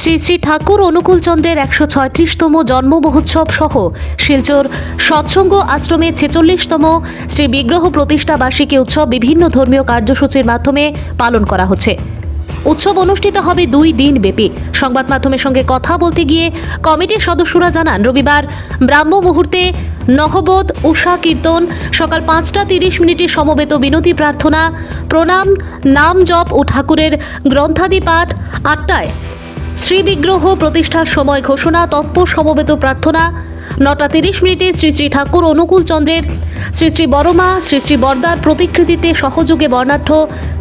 শ্রী শ্রী ঠাকুর অনুকূলচন্দ্রের 136তম জন্ম মহোৎসব সহ শিলচর সৎসঙ্গ আশ্রমে 46তম শ্রী বিগ্রহ প্রতিষ্ঠা বার্ষিকী উৎসব বিভিন্ন ধর্মীয় কার্যসূচির মাধ্যমে পালন করা হচ্ছে। উৎসব অনুষ্ঠিত হবে 2 দিন ব্যাপী। সংবাদ মাধ্যমের সঙ্গে কথা বলতে গিয়ে কমিটির সদস্যরা জানান, রবিবার ব্রাহ্ম মুহূর্তে নহবত উষা কীর্তন, সকাল 5:30 সমবেত বিনতি প্রার্থনা, প্রণাম, নাম জপ ও ঠাকুরের গ্রন্থাদি পাঠ, 8টায় শ্রী বিগ্রহ প্রতিষ্ঠার সময় ঘোষণা, তৎপর সমবেত প্রার্থনা, 9:30 শ্রী শ্রী ঠাকুর অনুকূলচন্দ্রের শ্রী শ্রী বড়মা শ্রী শ্রী বরদার প্রতিকৃতিতে সহযোগে বর্ণাঢ্য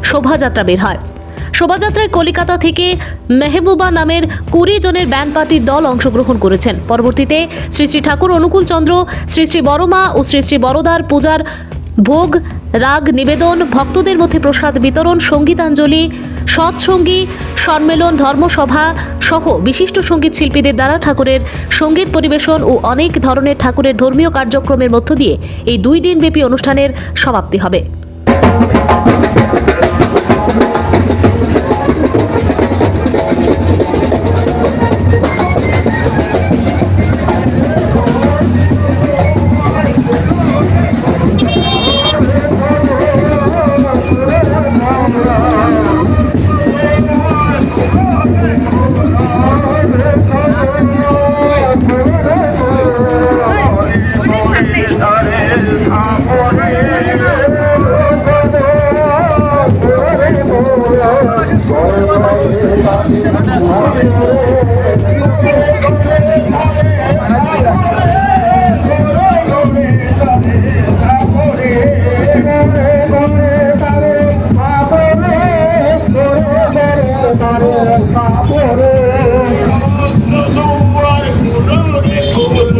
শোভাযাত্রা বের হয়। শোভাযাত্রায় কলিকাতা থেকে মেহবুবা নামের 20 জনের ব্যান্ড পার্টির দল অংশগ্রহণ করেছেন। পরবর্তীতে শ্রী শ্রী ঠাকুর অনুকূলচন্দ্র, শ্রী শ্রী বড়মা ও শ্রী শ্রী বরদার পূজার ভোগ রাগ নিবেদন, ভক্তদের মধ্যে প্রসাদ বিতরণ, সঙ্গীতাঞ্জলি, সৎসঙ্গী সম্মেলন, ধর্মসভা সহ বিশিষ্ট সঙ্গীত শিল্পীদের দ্বারা ঠাকুরের সঙ্গীত পরিবেশন ও অনেক ধরনের ঠাকুরের ধর্মীয় কার্যক্রমের মধ্য দিয়ে এই 2 দিন ব্যাপী অনুষ্ঠানের সমাপ্তি হবে।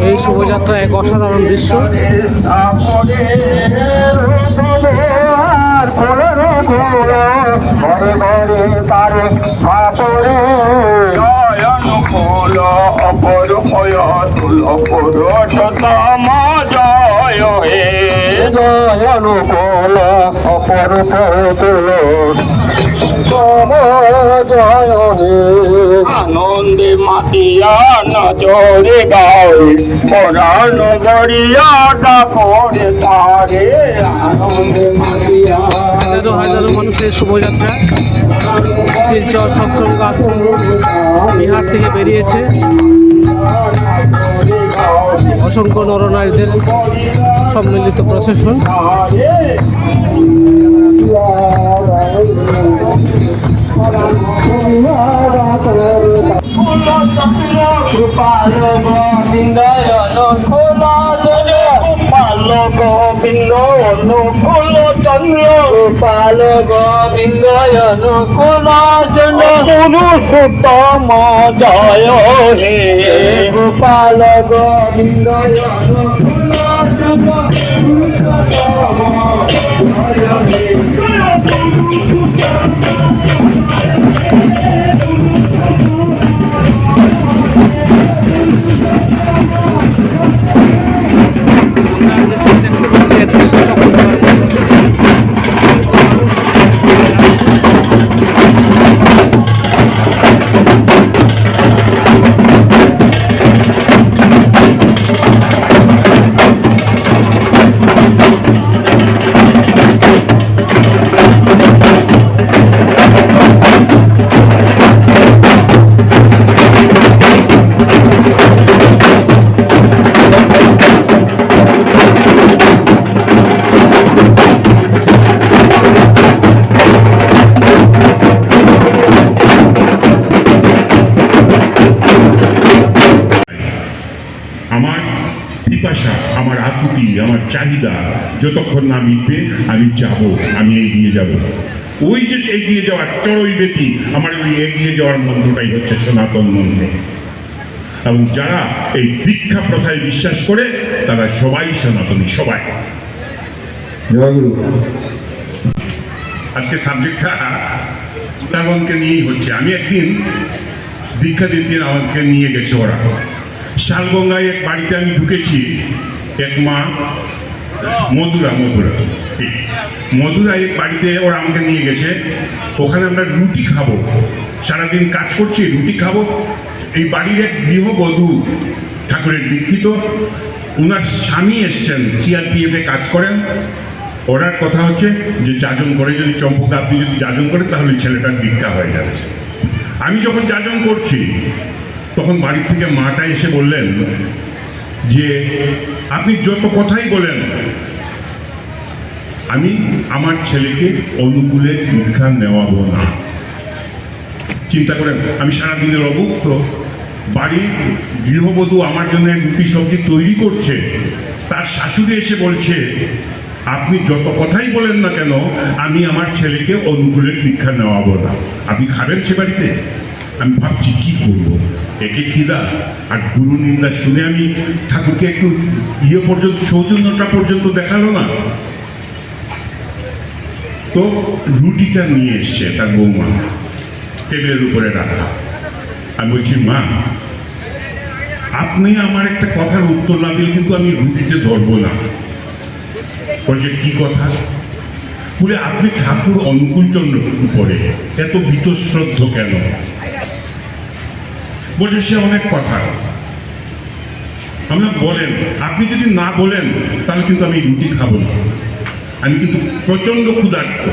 এই শোভাযাত্রা এক অসাধারণ দৃশ্য। আনন্দে মাতিয়া নজরে গায়ে পরাণ গড়িয়া ডাকরে তারে আনন্দে মাতিয়া। হাজারো হাজারো মানুষের শোভাযাত্রা শিলচর সৎসঙ্গ আশ্রম বিহার থেকে বেরিয়েছে। অসংখ্য নরনারীদের সম্মিলিত প্রসেশন। কৃপাল গোবিন্দ কৃপাল গোবিন্দ অনুকূল চন্দ্র কৃপাল গোবিন্দ অনুকূল চন্দ্র পুরুষোত্তম জয় হে গোপাল গোবিন্দ অনুকূল চন্দ্র পুরুষোত্তম জয় হে। আমার পিপাসা, আমার আকুতি, আমার চাহিদা যতক্ষণ না মিটবে আমি যাব, আমি এগিয়ে যাব। ওই যে এগিয়ে যাওয়ার চড়ই বেতি, আমার ওই এগিয়ে যাওয়ার মন্ত্রটাই হচ্ছে সনাতন মন্ত্র। এবং যারা এই দীক্ষা প্রথায় বিশ্বাস করে তারা সবাই সনাতনী, সবাই। আজকে সাবজেক্টটা উদাহরণকে নিয়েই হচ্ছে। আমি একদিন দীক্ষা দিন আমাকে নিয়ে গেছে ওরা শালগঙ্গায় এক বাড়িতে আমি ঢুকেছি। এক মা মধুরা এক বাড়িতে ওরা আমাকে নিয়ে গেছে। ওখানে আমরা রুটি খাবো। সারাদিন কাজ করছি, রুটি খাবো। এই বাড়ির এক গৃহবধূ ঠাকুরের দীক্ষিত, ওনার স্বামী এসছেন, CRPF এ কাজ করেন। ওনার কথা হচ্ছে যে যাজন করে, যদি চম্পক আপনি যদি যাজন করেন তাহলে ছেলেটার দীক্ষা হয়ে যাবে। আমি যখন যাজন করছি তখন বাড়ি থেকে মাটা এসে বললেন যে আপনি যত কথাই বলেন, আমি আমার ছেলেকে অনুকূলে দীক্ষা নেওয়াবো না। চিন্তা করেন, আমি সারাদিনের অভুক্ত, বাড়ির গৃহবধূ আমার জন্য এক রুটি সবজি তৈরি করছে, তার শাশুড়ি এসে বলছে আপনি যত কথাই বলেন না কেন, আমি আমার ছেলেকে অনুকূলের দীক্ষা নেওয়াবো না। আপনি খাবেন সে বাড়িতে? আমি ভাবছি কি করবো, একে খিদা আর গুরু নিন্দা শুনে আমি ঠাকুরকে একটু পর্যন্ত সৌজন্যটা পর্যন্ত দেখালো না। তো রুটিটা নিয়ে এসছে তার বৌমা, টেবিলের উপরে রাখা। আমি বলছি মা, আপনি আমার একটা কথার উত্তর না দিলে কিন্তু আমি রুটিতে ধরবো না। বলছে কি কথা? বলে আপনি ঠাকুর অনুকূলচন্দ্র উপরে এত বীতশ্রদ্ধ কেন? বলছে সে অনেক কথা। আমরা বলেন, আপনি যদি না বলেন তাহলে কিন্তু আমি রুটি খাবো না, আমি কিন্তু প্রচন্ড ক্ষুধার্ত।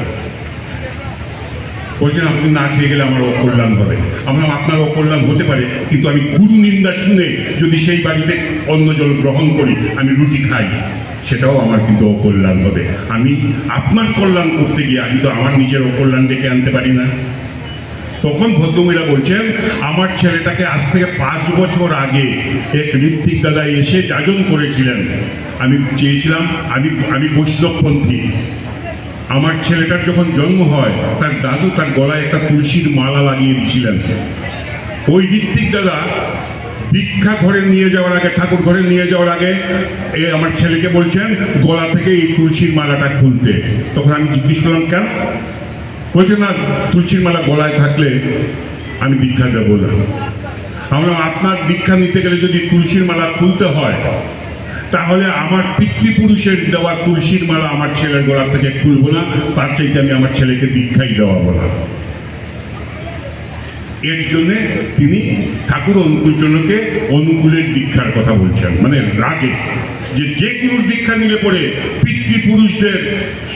বলছেন আপনি না খেয়ে গেলে আমার অকল্যাণ হবে। আমরা আপনার অকল্যাণ হতে পারে, কিন্তু আমি গুরু নিন্দা শুনে যদি সেই বাড়িতে অন্ন জল গ্রহণ করি, আমি রুটি খাই, সেটাও আমার কিন্তু অকল্যাণ হবে। আমি আপনার কল্যাণ করতে গিয়ে আমি তো আমার নিজের অকল্যাণ ডেকে আনতে পারি না। তখন ভদ্রমহিলা বলছেন আমার ছেলেটাকে আজ থেকে 5 বছর আগে এক ঋত্বিক দাদা এসে যাজন করেছিলেন। আমি চেয়েছিলাম, আমি বৈষ্ণবপন্থী। আমার ছেলেটার যখন জন্ম হয় তার দাদু তার গলায় একটা তুলসীর মালা লাগিয়ে দিয়েছিলেন। ওই ঋত্বিক দাদা দীক্ষা ঘরে নিয়ে যাওয়ার আগে, ঠাকুর ঘরে নিয়ে যাওয়ার আগে আমার ছেলেকে বলছেন গলা থেকে এই তুলসীর মালাটা খুলতে। তখন আমি জিজ্ঞেস করলাম কেন? বলছে না, তুলসীর মালা গলায় থাকলে আমি দীক্ষা দেব না। আমরা আপনার দীক্ষা নিতে গেলে যদি তুলসীর মালা খুলতে হয়, তাহলে আমার পিতৃপুরুষের দেওয়া তুলসীর মালা আমার ছেলের গলা থেকে খুলবো না, তার চাইতে আমি আমার ছেলেকে দীক্ষাই দেওয়াবো না। এর জন্যে তিনি ঠাকুর অনুকূলচন্দ্রকে অনুকূলের দীক্ষার কথা বলছেন, মানে রাগে, যে গুরুর দীক্ষা নিলে পরে পিতৃপুরুষদের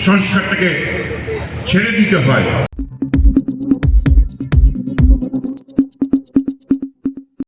সংস্কারটাকে ছেড়ে দিতে হয়,